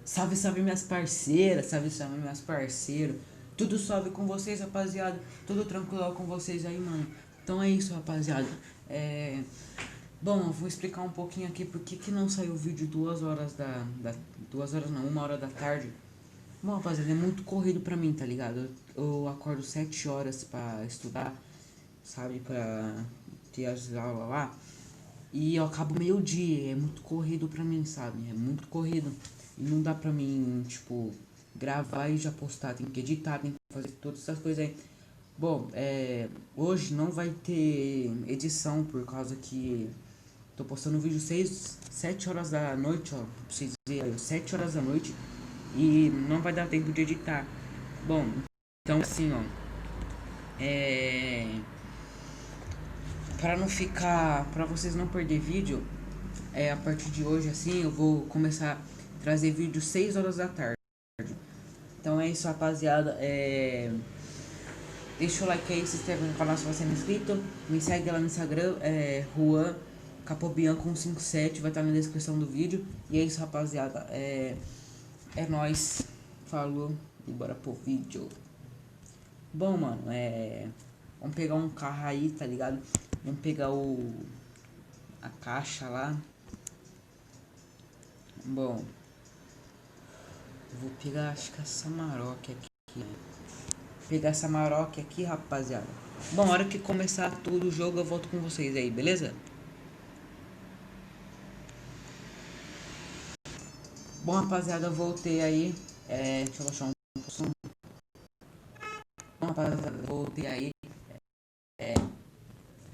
Salve, salve minhas parceiras, salve minhas parceiros. Tudo salve com vocês, rapaziada. Tudo tranquilo com vocês aí, mano. Então é isso, rapaziada. Bom, eu vou explicar um pouquinho aqui por que não saiu o vídeo 2 horas 2 horas não, 1 hora da tarde. Bom, rapaziada, é muito corrido pra mim, tá ligado? Eu acordo 7 horas pra estudar, sabe? Pra ter as aulas lá. E eu acabo meio-dia, é muito corrido pra mim, sabe? É muito corrido. E não dá pra mim, tipo, gravar e já postar. Tem que editar, tem que fazer todas essas coisas aí. Bom, hoje não vai ter edição por causa que tô postando um vídeo 7 horas da noite, ó. Pra vocês verem, 7 horas da noite. E não vai dar tempo de editar. Bom, então assim, ó. É. Para não ficar, para vocês não perder vídeo, a partir de hoje assim, eu vou começar a trazer vídeo 6 horas da tarde. Então é isso, rapaziada. Deixa o like aí, se inscreve no canal se você não é inscrito. Me segue lá no Instagram, Juan Capobianco 157, vai estar na descrição do vídeo. E é isso, rapaziada. É nóis. Falou e bora pro vídeo. Bom, mano, vamos pegar um carro aí, tá ligado? Vamos pegar a caixa lá. Bom, vou pegar, acho que essa Maroc aqui, né? Pegar essa Maroc aqui, rapaziada. Bom, na hora que começar tudo o jogo, eu volto com vocês aí, beleza? Bom, rapaziada, eu voltei aí. Deixa eu baixar um pouco. Bom, rapaziada, eu voltei aí.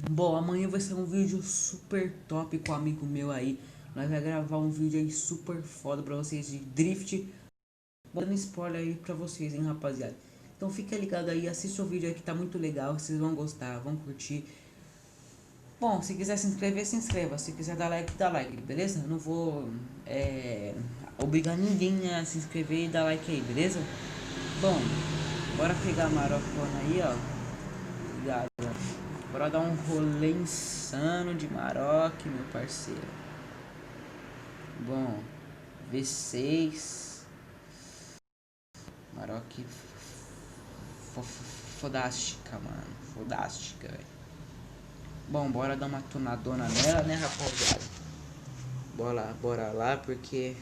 Bom, amanhã vai ser um vídeo super top com um amigo meu aí. Nós vai gravar um vídeo aí super foda pra vocês de drift. Dando spoiler aí pra vocês, hein, rapaziada. Então fica ligado aí, assiste o vídeo aí que tá muito legal. Vocês vão gostar, vão curtir. Bom, se quiser se inscrever, se inscreva. Se quiser dar like, dá like, beleza? Eu não vou obrigar ninguém a se inscrever e dar like aí, beleza? Bom, bora pegar a marocona aí, ó. Obrigado. Bora dar um rolê insano de Maroc, meu parceiro. Bom, V6 Maroc fodástica, mano. Fodástica, velho. Bom, bora dar uma tunadona nela, né, rapaziada? Bora lá, porque...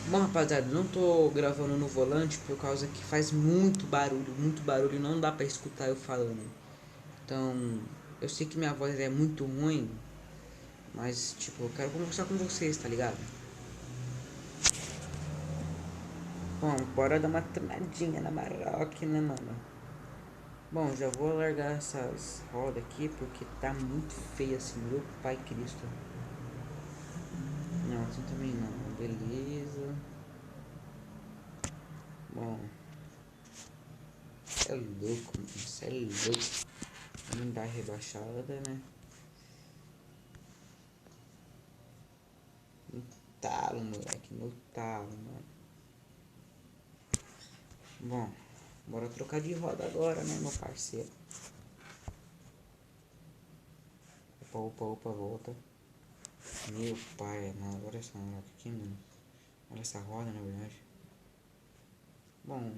Bom, rapaziada, não tô gravando no volante por causa que faz muito barulho, não dá pra escutar eu falando. Então, eu sei que minha voz é muito ruim, mas, tipo, eu quero conversar com vocês, tá ligado? Bom, bora dar uma tunadinha na Maroc, né, mano? Bom, já vou largar essas rodas aqui porque tá muito feio assim, meu pai Cristo. Não, assim também não, beleza. Bom, cê é louco, mano, cê é louco. Não dá rebaixada, né? No talo, moleque, no talo, mano. Bom, bora trocar de roda agora, né, meu parceiro? Opa, volta. Meu pai, mano, olha essa moleque aqui, mano. Olha essa roda, na verdade. Bom,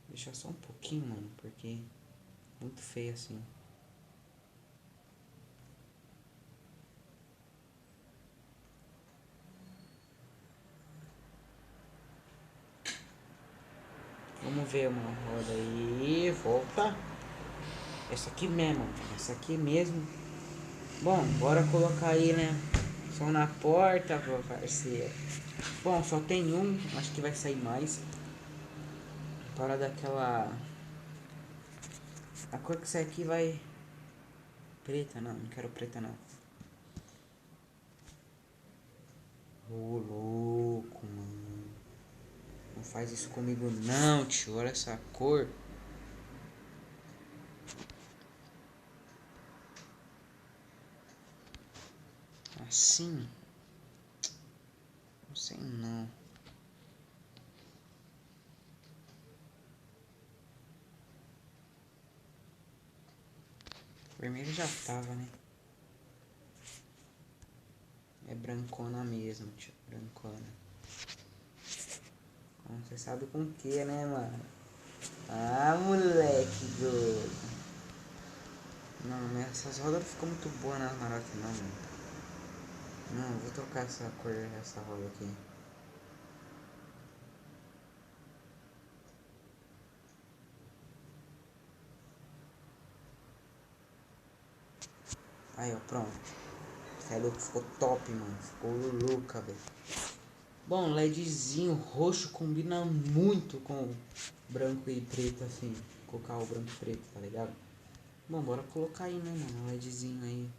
deixa só um pouquinho, mano, porque muito feio assim. Vamos ver uma roda aí, volta. Essa aqui mesmo, essa aqui mesmo. Bom, bora colocar aí, né? Som na porta, meu parceiro. Bom, só tem um, acho que vai sair mais. Para daquela... A cor que sai aqui vai... Preta, não quero preta não. Ô, louco, mano. Não faz isso comigo não, tio. Olha essa cor. Assim? Não sei não. Vermelho já tava, né? É brancona mesmo, tio. Brancona. Você sabe com o que, né, mano? Ah, moleque doido. Não, mas essas rodas não ficam muito boas na Amarok, não, mano. Não, vou trocar essa cor, essa roda aqui. Aí, ó, pronto. Você é louco, ficou top, mano. Ficou louca, velho. Bom, LEDzinho roxo combina muito com branco e preto, assim. Colocar o branco e preto, tá ligado? Bom, bora colocar aí, né, mano? Um LEDzinho aí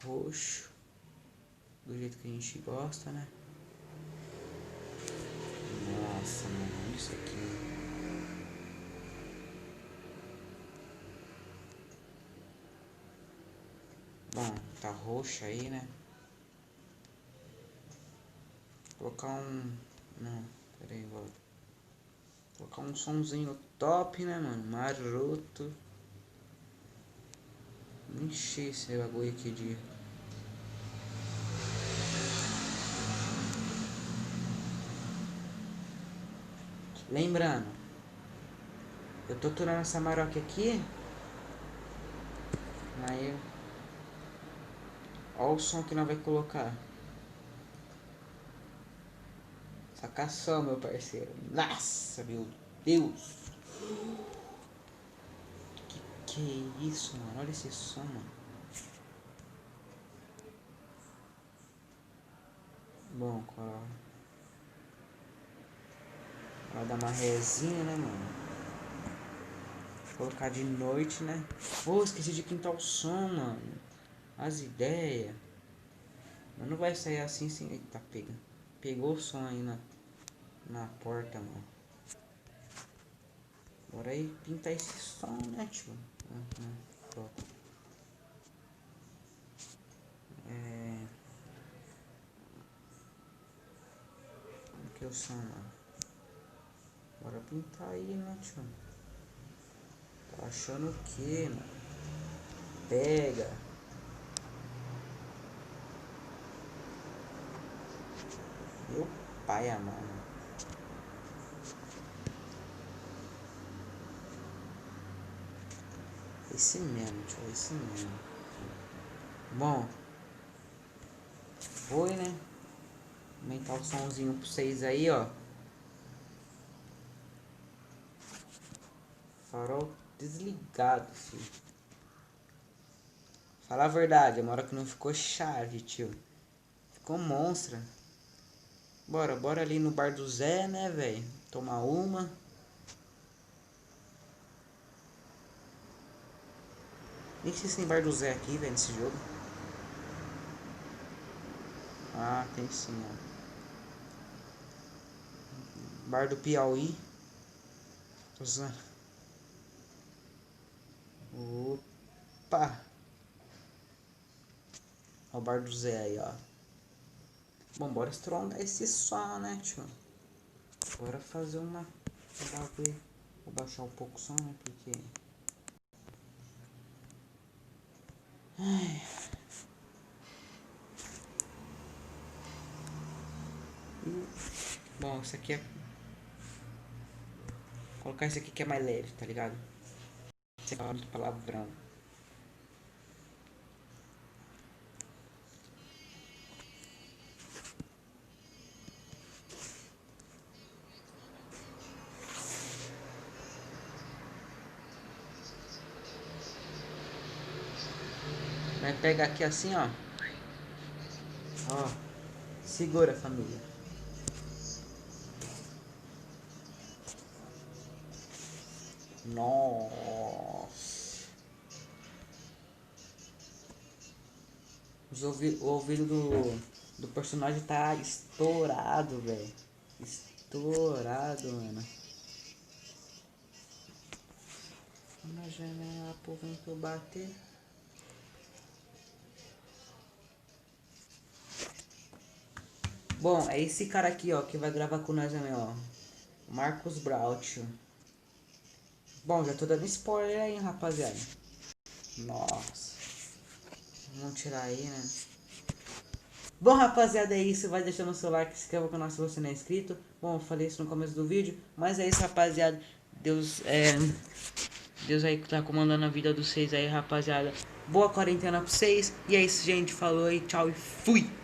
roxo. Do jeito que a gente gosta, né? Nossa, mano, olha isso aqui. Bom, tá roxo aí, né? Colocar um... Não, pera aí, volta. Colocar um sonzinho top, né, mano? Maroto. Encher esse bagulho aqui de... Lembrando, eu tô turando essa Amarok aqui. Aí... Olha o som que nós vai colocar. Saca só, meu parceiro. Nossa, meu Deus. Que é isso, mano? Olha esse som, mano. Bom, pra dar uma rezinha, né, mano? Vou colocar de noite, né? Pô, esqueci de pintar o som, mano. As ideias. Mas não vai sair assim sem... Eita, pega. Pegou o som aí na porta, mano. Bora aí pintar esse som, né, tio? Pronto. Que o som, mano? Bora pintar aí, né, tio? Tá achando o que, mano? Pega. Meu pai amado. Esse mesmo, tio, esse mesmo. Bom, foi, né? Aumentar o somzinho pra vocês aí, ó. Farol desligado, filho. Falar a verdade, é uma hora que não ficou chave, tio. Ficou monstra. Bora ali no bar do Zé, né, velho? Tomar uma. Nem sei se tem bar do Zé aqui, velho, nesse jogo. Ah, tem sim, ó. Bar do Piauí. Tô usando. Opa! Ó o bar do Zé aí, ó. Bom, bora estrongar esse som, né, tio? Bora fazer uma... Vou baixar um pouco o som, né, porque... Ai. Bom, isso aqui é... Vou colocar esse aqui que é mais leve, tá ligado? Sem falar muito palavrão. Vai pegar aqui assim, ó. Ó. Segura, família. Nossa. O ouvido do personagem tá estourado, velho. Estourado, mano. Na janela pro vento bater. Bom, é esse cara aqui, ó, que vai gravar com nós também, ó. Marcos Brautio. Bom, já tô dando spoiler aí, rapaziada. Nossa. Vamos tirar aí, né? Bom, rapaziada, é isso. Vai deixando o seu like, se inscreva no canal se você não é inscrito. Bom, eu falei isso no começo do vídeo. Mas é isso, rapaziada. Deus aí que tá comandando a vida dos vocês aí, rapaziada. Boa quarentena pra vocês. E é isso, gente. Falou aí, tchau e fui!